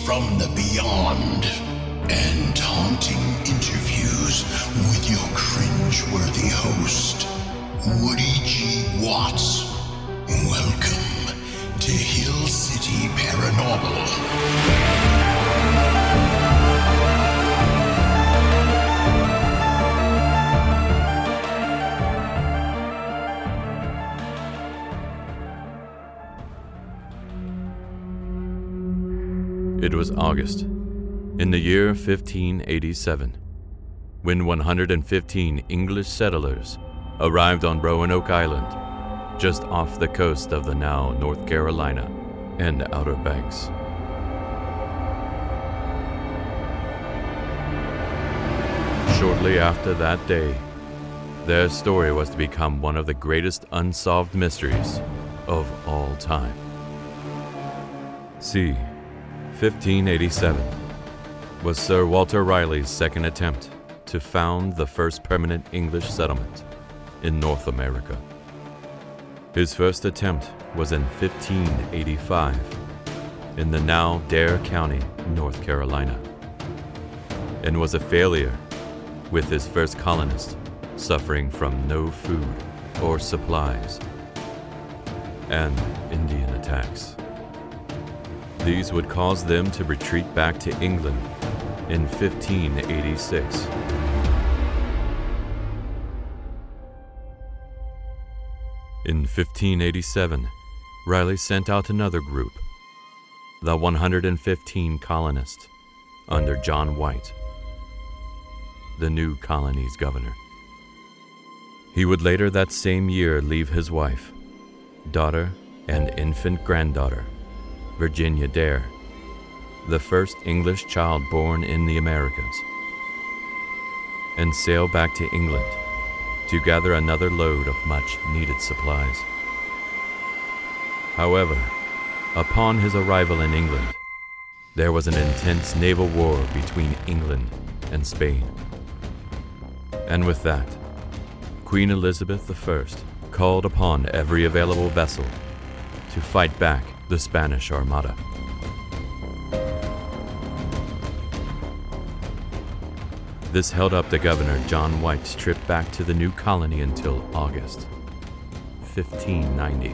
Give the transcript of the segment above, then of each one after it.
from the beyond, and haunting interviews with your cringe-worthy host, Woody G. Watts. Welcome to Hill City Paranormal. It was August, in the year 1587, when 115 English settlers arrived on Roanoke Island, just off the coast of the now North Carolina and Outer Banks. Shortly after that day, their story was to become one of the greatest unsolved mysteries of all time. See, 1587 was Sir Walter Raleigh's second attempt to found the first permanent English settlement in North America. His first attempt was in 1585 in the now Dare County, North Carolina, and was a failure, with his first colonists suffering from no food or supplies and Indian attacks. These would cause them to retreat back to England in 1586. In 1587, Raleigh sent out another group, the 115 colonists under John White, the new colony's governor. He would later that same year leave his wife, daughter, and infant granddaughter, Virginia Dare, the first English child born in the Americas, and sail back to England to gather another load of much-needed supplies. However, upon his arrival in England, there was an intense naval war between England and Spain. And with that, Queen Elizabeth I called upon every available vessel to fight back the Spanish Armada. This held up the Governor John White's trip back to the new colony until August 1590.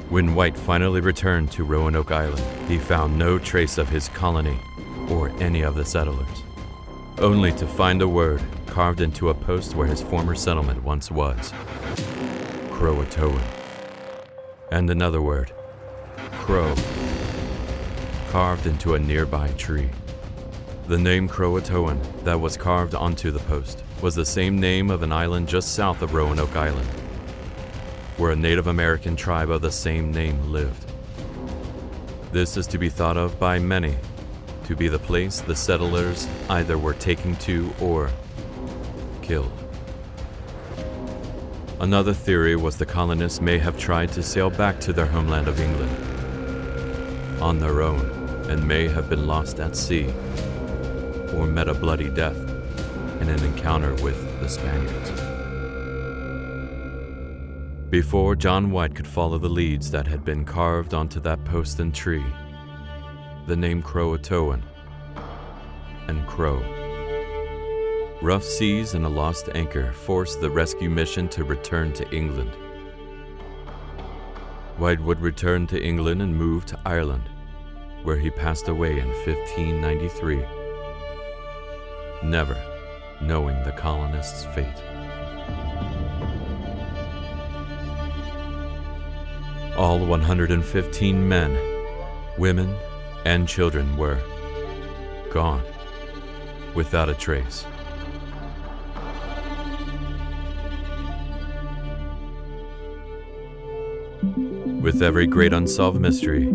When White finally returned to Roanoke Island, he found no trace of his colony or any of the settlers, only to find a word carved into a post where his former settlement once was, Croatoan, and another word, Crow, carved into a nearby tree. The name Croatoan that was carved onto the post was the same name of an island just south of Roanoke Island, where a Native American tribe of the same name lived. This is to be thought of by many to be the place the settlers either were taken to or killed. Another theory was the colonists may have tried to sail back to their homeland of England on their own and may have been lost at sea or met a bloody death in an encounter with the Spaniards. Before John White could follow the leads that had been carved onto that post and tree, the name Croatoan and Crow. Rough seas and a lost anchor forced the rescue mission to return to England. White would return to England and move to Ireland, where he passed away in 1593, never knowing the colonists' fate. All 115 men, women, and children were gone, without a trace. With every great unsolved mystery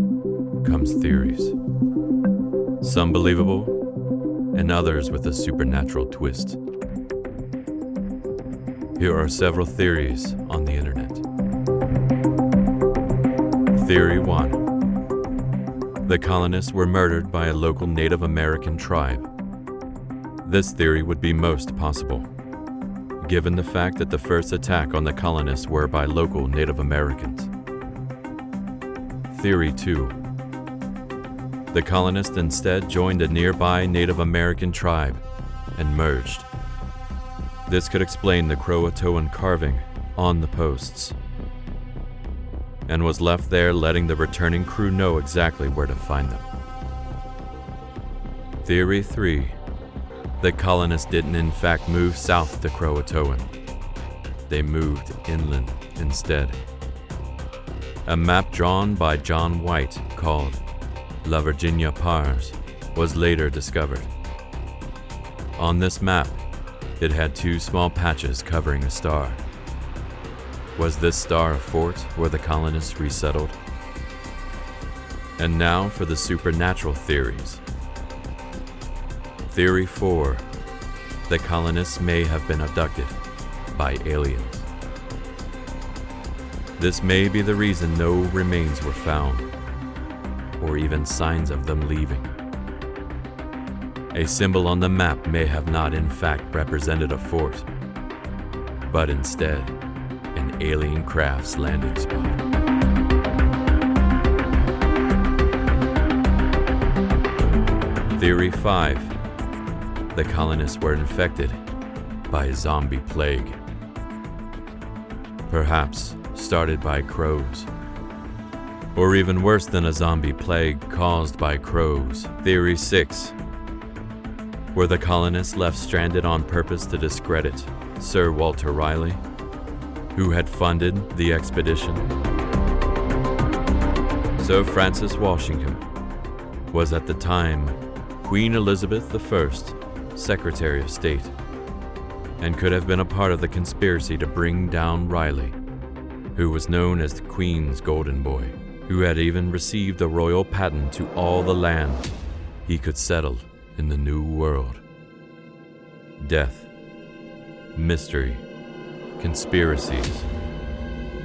comes theories, some believable and others with a supernatural twist. Here are several theories on the internet. Theory 1. The colonists were murdered by a local Native American tribe. This theory would be most possible, given the fact that the first attack on the colonists were by local Native Americans. Theory 2. The colonists instead joined a nearby Native American tribe and merged. This could explain the Croatoan carving on the posts, and was left there letting the returning crew know exactly where to find them. Theory 3. The colonists didn't in fact move south to Croatoan. They moved inland instead. A map drawn by John White called La Virginia Pars was later discovered. On this map, it had 2 small patches covering a star. Was this star a fort where the colonists resettled? And now for the supernatural theories. Theory 4. The colonists may have been abducted by aliens. This may be the reason no remains were found, or even signs of them leaving. A symbol on the map may have not in fact represented a fort, but instead an alien craft's landing spot. Theory 5. The colonists were infected by a zombie plague. Perhaps started by crows. Or even worse than a zombie plague caused by crows. Theory 6. Were the colonists left stranded on purpose to discredit Sir Walter Raleigh, who had funded the expedition? Sir Francis Washington was at the time Queen Elizabeth I, Secretary of State, and could have been a part of the conspiracy to bring down Raleigh, who was known as the Queen's Golden Boy, who had even received a royal patent to all the land he could settle in the New World. Death, mystery, conspiracies,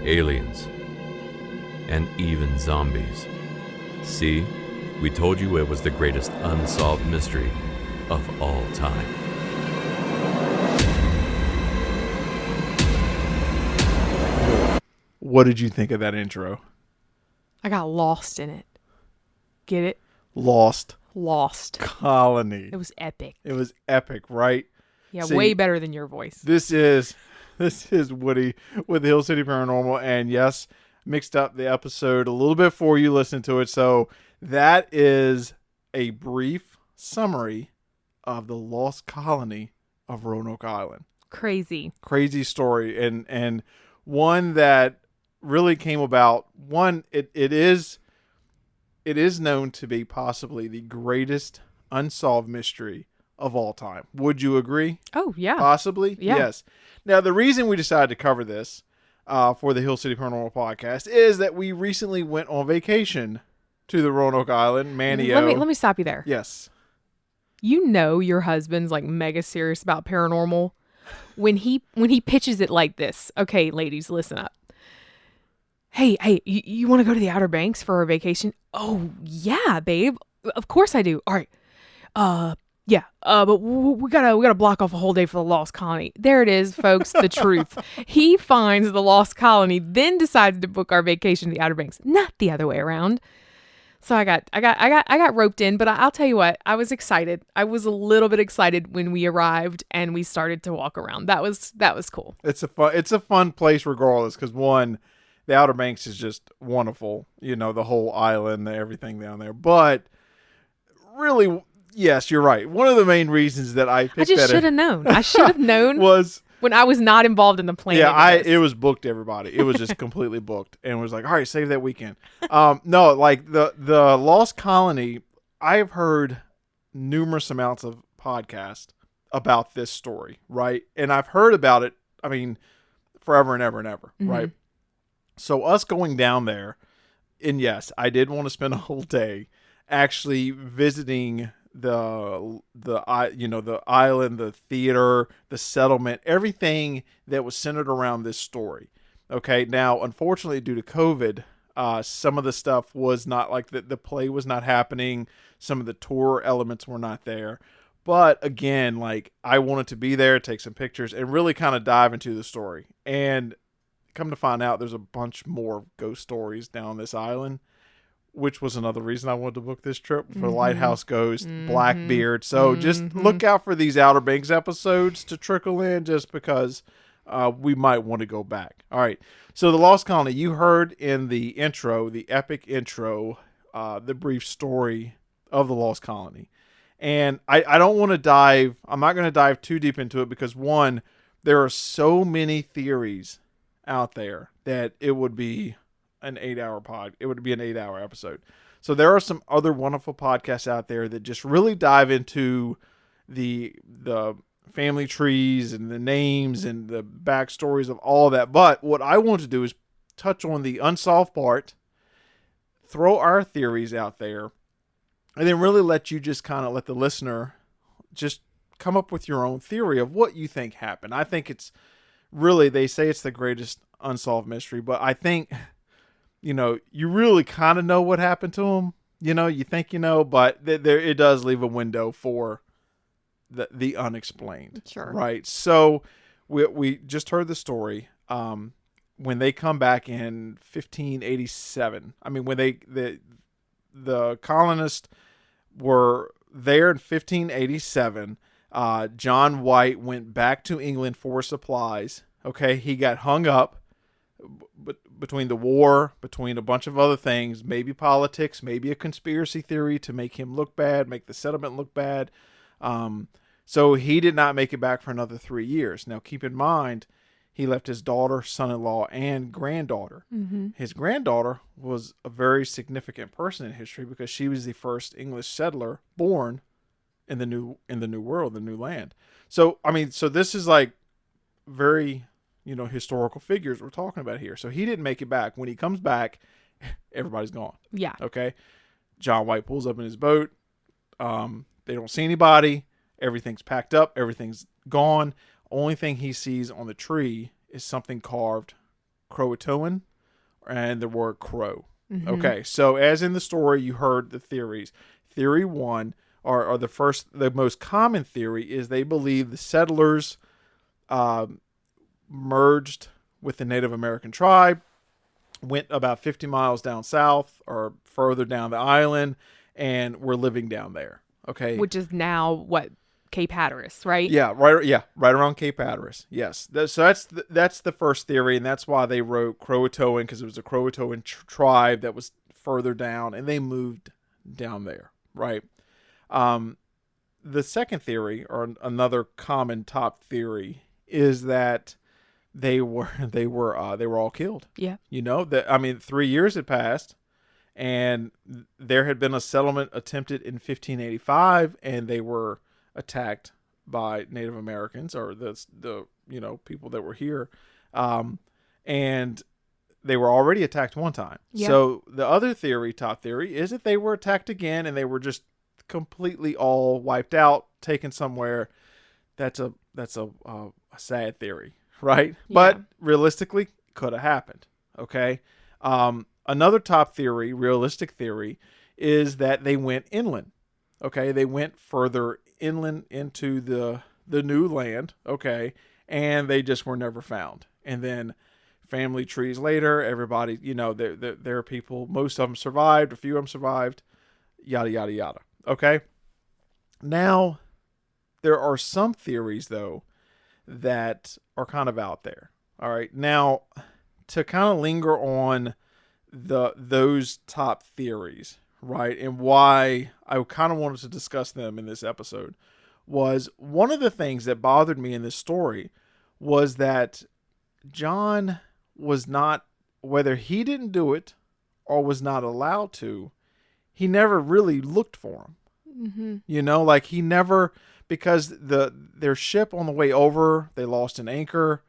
aliens, and even zombies. See, we told you it was the greatest unsolved mystery of all time. What did you think of that intro? I got lost in it. Get it? Lost Lost. Colony. It was epic. It was epic, right? Yeah, See, way better than your voice. This is Woody with Hill City Paranormal, and yes, mixed up the episode a little bit for you listening to it. So that is a brief summary of the lost colony of Roanoke Island. Crazy Story, and one that really came about. One, it is known to be possibly the greatest unsolved mystery of all time. Would you agree? Oh, yeah. Possibly? Yeah. Yes. Now, the reason we decided to cover this for the Hill City Paranormal Podcast is that we recently went on vacation to the Roanoke Island, Manio. Let me stop you there. Yes. You know your husband's like mega serious about paranormal when he pitches it like this. Okay, ladies, listen up. Hey, you want to go to the Outer Banks for our vacation? Oh, yeah, babe. Of course I do. All right. Yeah. But we gotta block off a whole day for the Lost Colony. There it is, folks. The truth. He finds the Lost Colony, then decides to book our vacation to the Outer Banks, not the other way around. So I got roped in, but I'll tell you what, I was excited. I was a little bit excited when we arrived and we started to walk around. That was cool. It's a fun place regardless, because one, the Outer Banks is just wonderful. You know, the whole island, everything down there. But really, yes, you're right. One of the main reasons that I picked I just should have known. I should have known was when I was not involved in the planning. Yeah, of this. it was booked, everybody. It was just completely booked, and was like, all right, save that weekend. No, like the Lost Colony, I've heard numerous amounts of podcasts about this story, right? And I've heard about it, I mean, forever and ever and ever, Mm-hmm. right? So us going down there, and yes, I did want to spend a whole day actually visiting the island, the theater, the settlement, everything that was centered around this story. Okay, now unfortunately due to COVID, some of the stuff was not, like the play was not happening. Some of the tour elements were not there. But again, like I wanted to be there, take some pictures, and really kind of dive into the story. And come to find out, there's a bunch more ghost stories down this island. which was another reason I wanted to book this trip for Lighthouse Ghost, Blackbeard. So just look out for these Outer Banks episodes to trickle in, just because we might want to go back. All right. So the Lost Colony, you heard in the intro, the epic intro, the brief story of the Lost Colony. And I don't want to dive, I'm not going to dive too deep into it because, one, there are so many theories out there that it would be an 8-hour pod. It would be an 8-hour episode. So there are some other wonderful podcasts out there that just really dive into the family trees and the names and the backstories of all of that. But what I want to do is touch on the unsolved part, throw our theories out there, and then really let you just kind of let the listener just come up with your own theory of what you think happened. I think it's really, they say it's the greatest unsolved mystery, but I think, you really kind of know what happened to him. You think but there it does leave a window for the unexplained. Sure. Right. So we just heard the story. When they come back in 1587, I mean, when the colonists were there in 1587, John White went back to England for supplies. Okay. He got hung up between the war, between a bunch of other things, maybe politics, maybe a conspiracy theory to make him look bad, make the settlement look bad. So he did not make it back for another 3 years. Now, keep in mind, he left his daughter, son-in-law, and granddaughter. Mm-hmm. His granddaughter was a very significant person in history because she was the first English settler born in the new world, the new land. So, I mean, so this is like very, historical figures we're talking about here. So he didn't make it back. When he comes back, everybody's gone. Yeah. Okay. John White pulls up in his boat. They don't see anybody. Everything's packed up. Everything's gone. Only thing he sees on the tree is something carved Croatoan and the word crow. Mm-hmm. Okay. So as in the story, you heard the theories. Theory one, or the most common theory, is they believe the settlers merged with the Native American tribe, went about 50 miles down south or further down the island, and were living down there. Okay. Which is now what? Cape Hatteras, right? Yeah, right around Cape Hatteras. Yes. So that's the first theory, and that's why they wrote Croatoan, because it was a Croatoan tribe that was further down, and they moved down there, right? The second theory, or another common top theory, is that they were all killed. Yeah. 3 years had passed, and there had been a settlement attempted in 1585, and they were attacked by Native Americans, or the people that were here, and they were already attacked one time. Yeah. So the other theory, top theory, is that they were attacked again, and they were just completely all wiped out, taken somewhere. That's a sad theory, right? Yeah. But realistically, could have happened. Okay. Another top theory, realistic theory, is that they went inland. Okay, they went further inland into the new land, okay, and they just were never found. And then family trees later, everybody, there are people, most of them survived, a few of them survived, yada, yada, yada, okay? Now, there are some theories, though, that are kind of out there, all right? Now, to kind of linger on those top theories, right, and why I kind of wanted to discuss them in this episode, was one of the things that bothered me in this story was that John was not, whether he didn't do it or was not allowed to, he never really looked for him. Mm-hmm. He never, because their ship on the way over, they lost an anchor.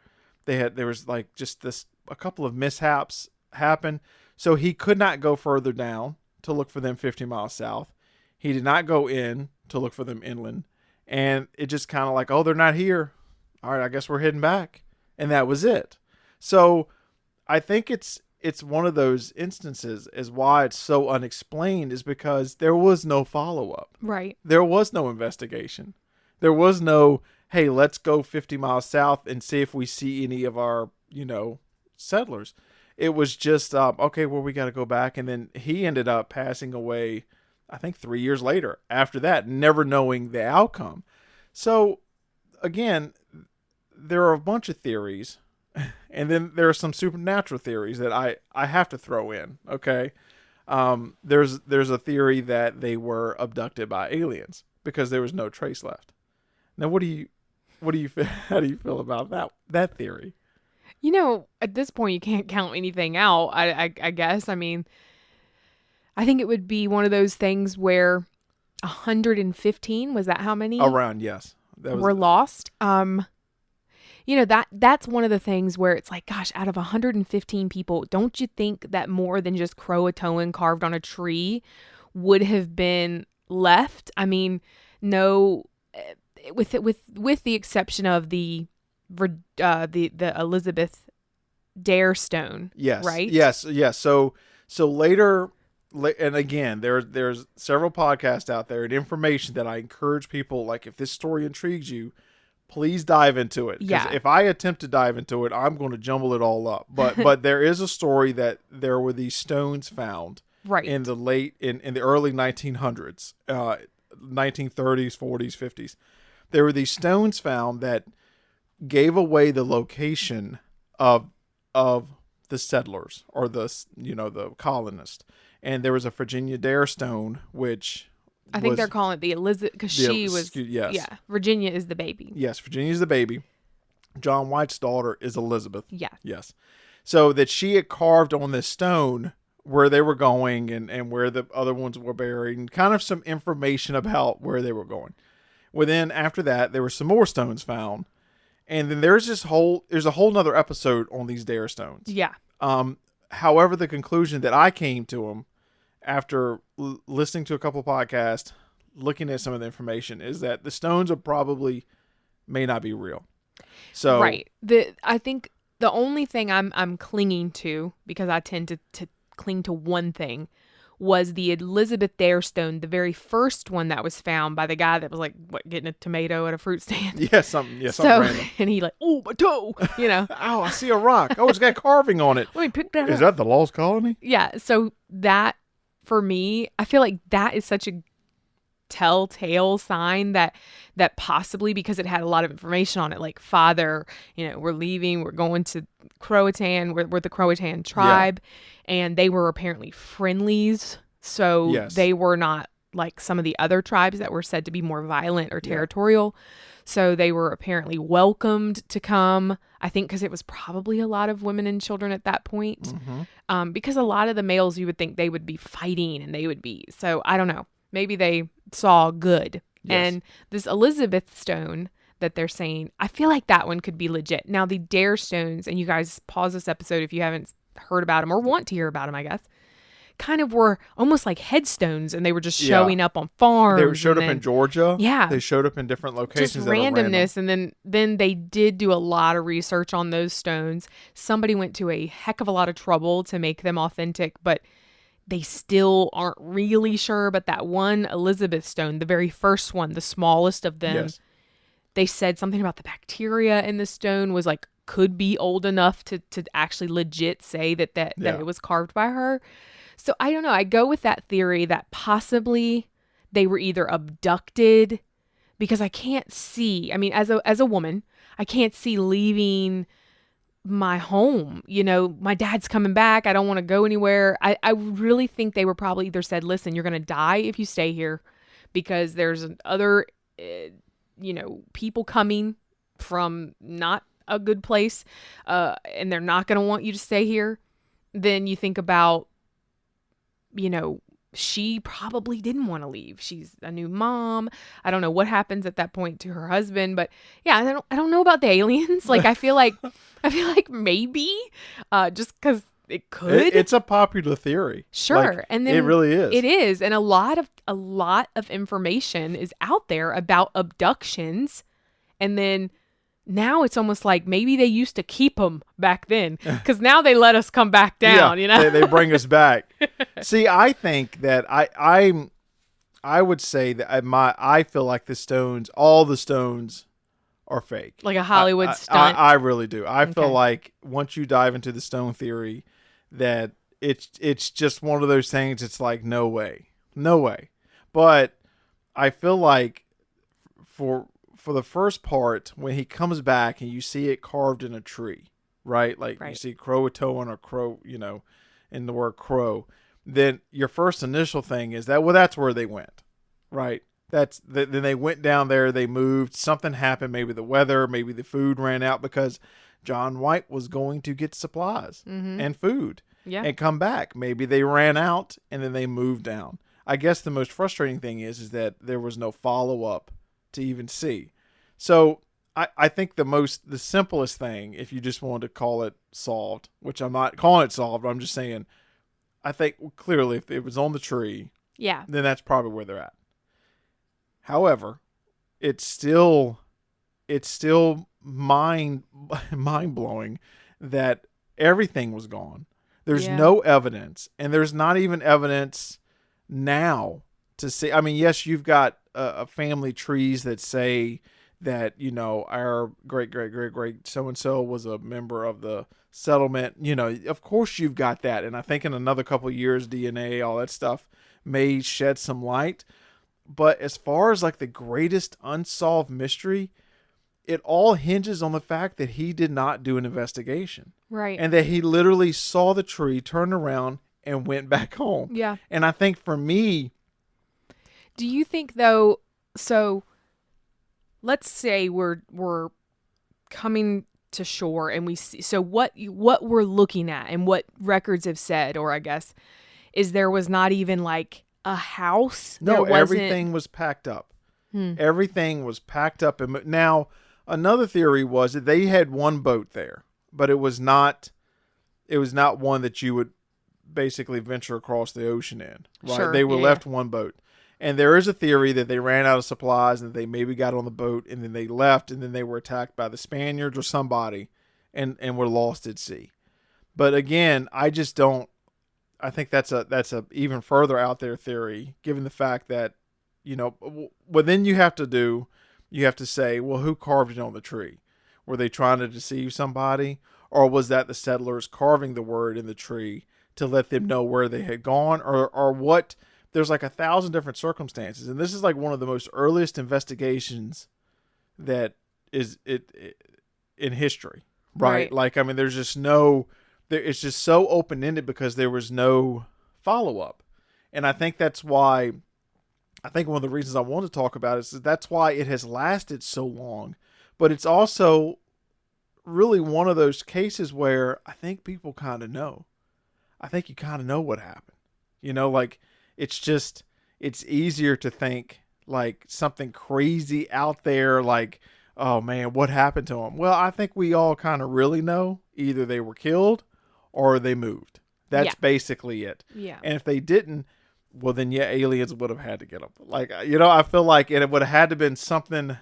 There was a couple of mishaps happened. So he could not go further down to look for them 50 miles south. He did not go in to look for them inland. And it just kind of like, oh, they're not here. All right, I guess we're heading back. And that was it. So I think it's one of those instances is why it's so unexplained, is because there was no follow-up. Right. There was no investigation. There was no, hey, let's go 50 miles south and see if we see any of our, settlers. it was just okay. Well, we got to go back, and then he ended up passing away. I think 3 years later. After that, never knowing the outcome. So again, there are a bunch of theories, and then there are some supernatural theories that I have to throw in. Okay, there's a theory that they were abducted by aliens because there was no trace left. Now, what do you how do you feel about that theory? You know, at this point, you can't count anything out. I guess. I mean, I think it would be one of those things where 115, was that how many Around, yes, that were lost? You know, that's one of the things where it's like, gosh, out of 115 people, don't you think that more than just Croatoan carved on a tree would have been left? I mean, no, with the exception of the Elizabeth Dare stone. Yes. Right? Yes. So later, and again, there's several podcasts out there and information that I encourage people, like, if this story intrigues you, please dive into it. 'Cause Yeah. if I attempt to dive into it, I'm going to jumble it all up. But there is a story that there were these stones found Right. in the early 1900s, 1930s, 40s, 50s. There were these stones found that gave away the location of the settlers, or the colonists. And there was a Virginia Dare stone, which I think was, they're calling it the Elizabeth because she was. yes. Yeah. Virginia is the baby. Yes, Virginia's the baby. John White's daughter is Elizabeth. Yeah. Yes. So that she had carved on this stone where they were going and where the other ones were buried, and kind of some information about where they were going. Well, then after that, there were some more stones found. And then there's a whole nother episode on these Dare stones. Yeah. However, the conclusion that I came to them after listening to a couple podcasts, looking at some of the information, is that the stones may not be real. So Right. I think the only thing I'm clinging to, because I tend to cling to one thing, was the Elizabeth Dare stone, the very first one that was found by the guy that was like, getting a tomato at a fruit stand. Yeah, something So, random. and he like, oh, my toe, you know. Oh, I see a rock. Oh, it's got carving on it. Let me pick that Is up. that the Lost Colony? Yeah. So that, for me, I feel like that is such a telltale sign that possibly, because it had a lot of information on it, like, father, we're leaving, we're going to Croatan, we're the Croatan tribe, and they were apparently friendlies, so Yes. they were not like some of the other tribes that were said to be more violent or territorial. So they were apparently welcomed to come, I think, because it was probably a lot of women and children at that point. Because a lot of the males, you would think they would be fighting, and they would be, so I don't know, maybe they saw good. Yes. And this Elizabeth stone that they're saying, I feel like that one could be legit. Now, the Dare stones, and you guys pause this episode if you haven't heard about them or want to hear about them, I guess, kind of were almost like headstones, and they were just showing up on farms. They showed up in Georgia. Yeah. They showed up in different locations. Just that are random. randomness. And then they did do a lot of research on those stones. Somebody went to a heck of a lot of trouble to make them authentic, but they still aren't really sure. But that one Elizabeth stone, the very first one, the smallest of them, Yes. they said something about the bacteria in the stone was like, could be old enough to actually legit say that it was carved by her. So I don't know. I go with that theory that possibly they were either abducted, because I can't see, I mean, as a woman, I can't see leaving my home. My dad's coming back. I don't want to go anywhere. I really think they were probably either said, listen, you're going to die if you stay here, because there's other, people coming from not a good place, and they're not going to want you to stay here. Then you think about, she probably didn't want to leave. She's a new mom. I don't know what happens at that point to her husband, but yeah, I don't know about the aliens. Like, I feel like maybe, just because it could. It's a popular theory. Sure. Like, and then it really is. It is. And a lot of information is out there about abductions. And then now it's almost like maybe they used to keep them back then, because now they let us come back down, they bring us back. See, I think that I would say that I feel like all the stones are fake. Like a Hollywood I, stunt. I really do. I feel Okay. like once you dive into the stone theory, that it's just one of those things. It's like no way, no way. But I feel like for the first part, when he comes back and you see it carved in a tree, right? Like you Right. see Croatoan or crow, in the word crow, then your first initial thing is that, well, that's where they went, right? Then they went down there, they moved, something happened, maybe the weather, maybe the food ran out, because John White was going to get supplies and food Yeah. and come back. Maybe they ran out and then they moved down. I guess the most frustrating thing is that there was no follow up to even see. So I think the simplest thing, if you just wanted to call it solved, which I'm not calling it solved, I'm just saying, I think clearly if it was on the tree, Yeah. then that's probably where they're at. However, it's still mind blowing that everything was gone. There's Yeah. no evidence, and there's not even evidence now to see. I mean, yes, you've got a family trees that say that our great so and so was a member of the settlement. Of course you've got that, and I think in another couple of years, DNA, all that stuff may shed some light. But as far as like the greatest unsolved mystery, it all hinges on the fact that he did not do an investigation. Right. And that he literally saw the tree, turned around, and went back home. Yeah. And I think for me, Do you think though? So, let's say we're coming to shore and we see. So what we're looking at and what records have said, or I guess, is there was not even like a house. no, There wasn't- everything was packed up. Everything was packed up. And now, another theory was that they had one boat there, but it was not one that you would basically venture across the ocean in. Right? Sure, They were yeah. left one boat. And there is a theory that they ran out of supplies and they maybe got on the boat and then they left and then they were attacked by the Spaniards or somebody and were lost at sea. But again, I just don't. I think that's a even further out there theory, given the fact that, what then you have to say, well, who carved it on the tree? Were they trying to deceive somebody? Or was that the settlers carving the word in the tree to let them know where they had gone? Or what? There's like 1,000 different circumstances. And this is like one of the most earliest investigations that is in history, right? Right. Like, I mean, there's just it's just so open-ended because there was no follow-up. And I think that's why, one of the reasons I want to talk about it is that's why it has lasted so long. But it's also really one of those cases where I think people kind of know. I think you kind of know what happened. Like, it's easier to think like something crazy out there, like, oh man, what happened to them? Well, I think we all kind of really know. Either they were killed or they moved. That's Yeah. basically it. Yeah. And if they didn't, well, then yeah, aliens would have had to get them. Like, I feel like it would have had to been something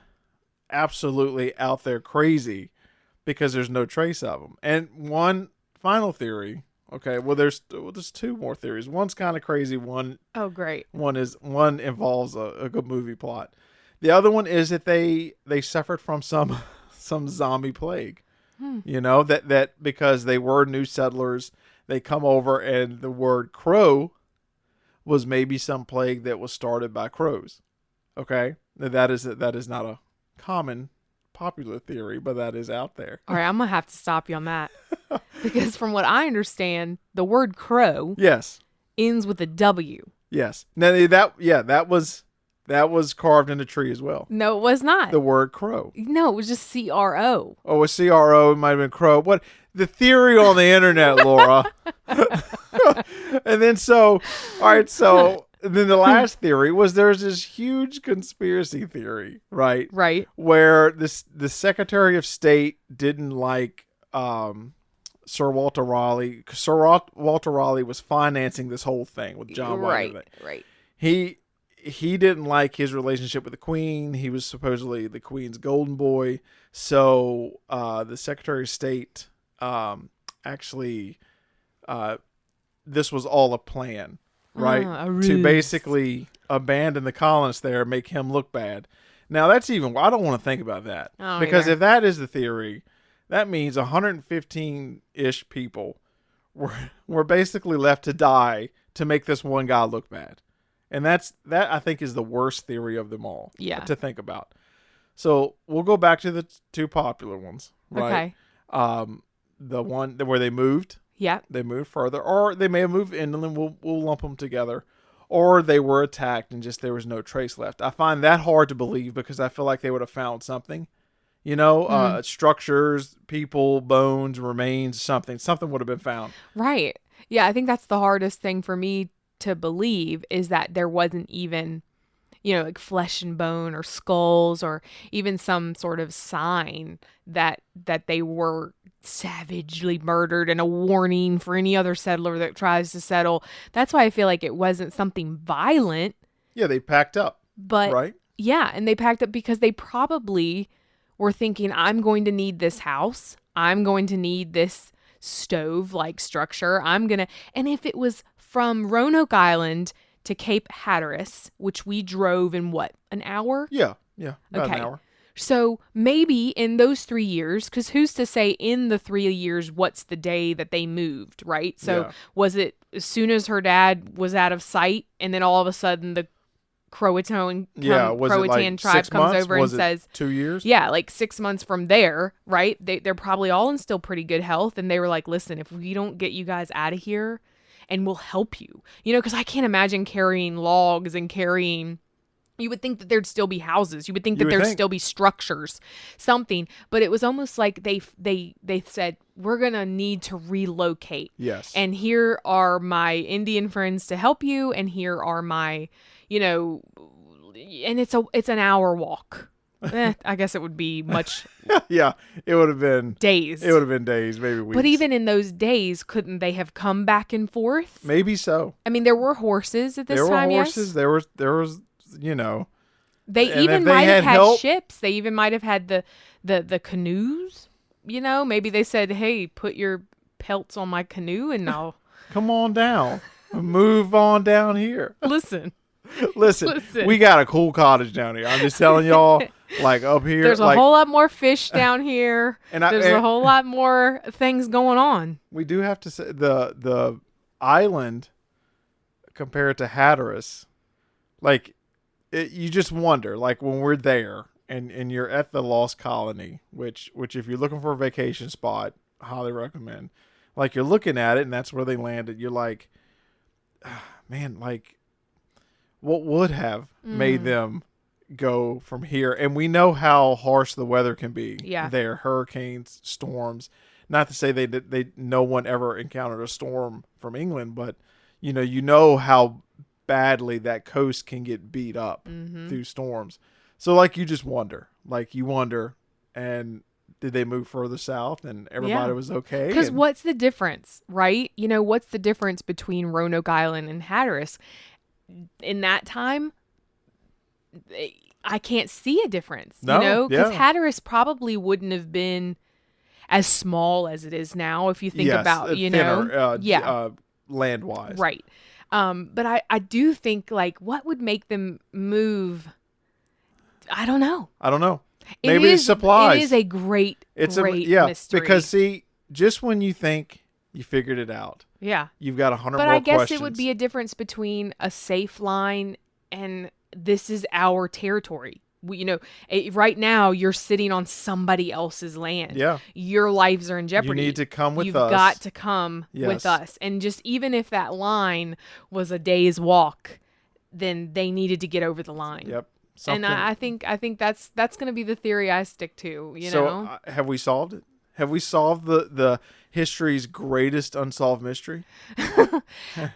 absolutely out there crazy because there's no trace of them. And one final theory. Okay, well, there's two more theories. One's kind of crazy. One Oh, great. one involves a good movie plot. The other one is that they suffered from some zombie plague. That because they were new settlers, they come over and the word crow was maybe some plague that was started by crows. Okay, that is not a common popular theory, but that is out there. All right, I'm gonna have to stop you on that because from what I understand, the word crow Yes. ends with a W. Yes. Now that was carved in a tree as well. No, it was not. The word crow. No, it was just CRO. Oh, a CRO, it might have been crow. What the theory on the internet, Laura? And then all right. So then the last theory was there's this huge conspiracy theory, right? Right. Where the Secretary of State didn't like Sir Walter Raleigh. Sir Walter Raleigh was financing this whole thing with John White. Right. He didn't like his relationship with the Queen. He was supposedly the Queen's golden boy. So the Secretary of State actually this was all a plan, right? A To ruse. basically abandon the colonists there, make him look bad. Now that's even. I don't want to think about that because if that is the theory, that means 115-ish people were basically left to die to make this one guy look bad, and that I think is the worst theory of them all. Yeah. To think about. So we'll go back to the two popular ones, right? Okay. The one where they moved. Yeah. They moved further, or they may have moved inland. We'll lump them together, or they were attacked and just there was no trace left. I find that hard to believe because I feel like they would have found something, structures, people, bones, remains, something would have been found. Right. Yeah, I think that's the hardest thing for me to believe is that there wasn't even, like flesh and bone or skulls or even some sort of sign that they were savagely murdered and a warning for any other settler that tries to settle. That's why I feel like it wasn't something violent. Yeah, they packed up. But right? Yeah, and they packed up because they probably were thinking, I'm going to need this house. I'm going to need this stove-like structure. And if it was from Roanoke Island to Cape Hatteras, which we drove in an hour? Yeah, about an hour. So maybe in those 3 years, because who's to say in the 3 years, what's the day that they moved, right? So was it as soon as her dad was out of sight and then all of a sudden the Croatan tribe comes over and says 2 years? Yeah, like 6 months from there, right? They're probably all in still pretty good health. And they were like, listen, if we don't get you guys out of here and we'll help you, because I can't imagine carrying logs and carrying... You would think that there'd still be houses. You would think that there'd still be structures, something. But it was almost like they said, we're going to need to relocate. Yes. And here are my Indian friends to help you. And here are my, and it's an hour walk. I guess it would be much. Yeah, it would have been days. It would have been days, maybe weeks. But even in those days, couldn't they have come back and forth? Maybe so. I mean, there were horses at this time, yes? There were horses. There was. They even might have had ships. They even might have had the canoes. Maybe they said, "Hey, put your pelts on my canoe, and I'll come on down, move on down here." Listen, we got a cool cottage down here. I'm just telling y'all, like up here, there's a whole lot more fish down here. There's a whole lot more things going on. We do have to say the island compared to Hatteras, like. You just wonder, like when we're there and you're at the Lost Colony, which if you're looking for a vacation spot, highly recommend. Like you're looking at it and that's where they landed. You're like, man, like what would have made them go from here? And we know how harsh the weather can be. Yeah. There, hurricanes, storms. Not to say no one ever encountered a storm from England, but you know how badly that coast can get beat up through storms. So like you just wonder, and did they move further south and everybody was okay? Because what's the difference, right? What's the difference between Roanoke Island and Hatteras? In that time, I can't see a difference, because Hatteras probably wouldn't have been as small as it is now if you think about, thinner, land-wise. Right. But I do think, like, what would make them move? I don't know. Maybe it's supplies. It is a great mystery. Because see, just when you think you figured it out, you've got 100 more questions. But I guess it would be a difference between a safe line and this is our territory. Right now you're sitting on somebody else's land. Yeah. Your lives are in jeopardy. You need to come with us. You've got to come with us. And just even if that line was a day's walk, then they needed to get over the line. Yep. And I think that's going to be the theory I stick to, So have we solved it? Have we solved the history's greatest unsolved mystery?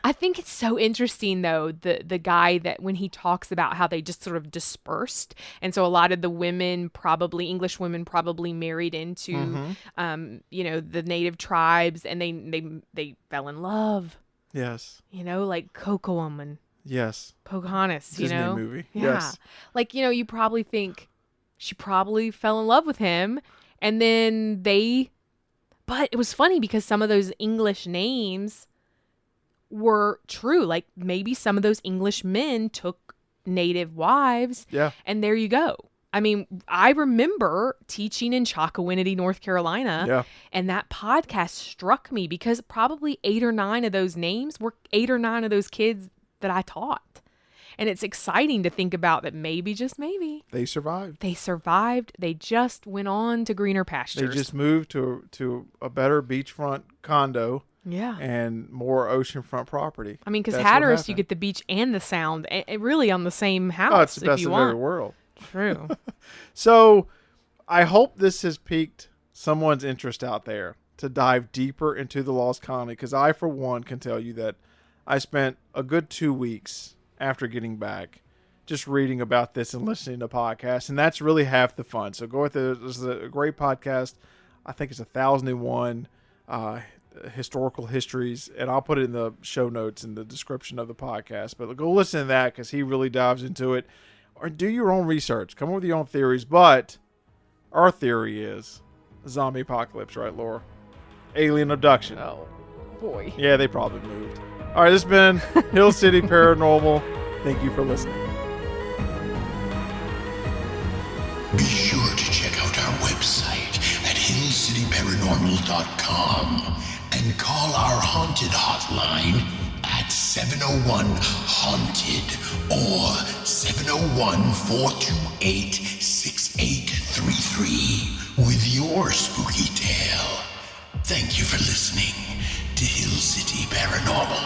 I think it's so interesting, though, the guy that when he talks about how they just sort of dispersed. And so a lot of the English women probably married into, the native tribes and they fell in love. Yes. Like Kocoum and Pocahontas, Disney movie. Yeah. Yes. Like, you probably think she probably fell in love with him. And then but it was funny because some of those English names were true. Like maybe some of those English men took native wives. Yeah. And there you go. I mean, I remember teaching in Chocowinity, North Carolina, Yeah. and that podcast struck me because probably 8 or 9 of those names were 8 or 9 of those kids that I taught. And it's exciting to think about that maybe, just maybe, They survived. they survived. They just went on to greener pastures. They just moved to a better beachfront condo yeah. and more oceanfront property. I mean, because That's what Hatteras, you happened. get the beach and the sound really on the same house Oh, it's the if best you of want. every world. True. So I hope this has piqued someone's interest out there to dive deeper into the Lost Colony, because I, for one, can tell you that I spent a good 2 weeks after getting back just reading about this and listening to podcasts, and that's really half the fun. So go with it. This is a great podcast. I think it's 1001 historical histories, and I'll put it in the show notes in the description of the podcast. But go listen to that because he really dives into it. Or do your own research. Come up with your own theories. But our theory is zombie apocalypse, right, Laura? Alien abduction. Oh, boy. Yeah, they probably moved. All right, this has been Hill City Paranormal. Thank you for listening. Be sure to check out our website at hillcityparanormal.com and call our haunted hotline at 701-HAUNTED or 701-428-6833 with your spooky tale. Thank you for listening to Hill City Paranormal.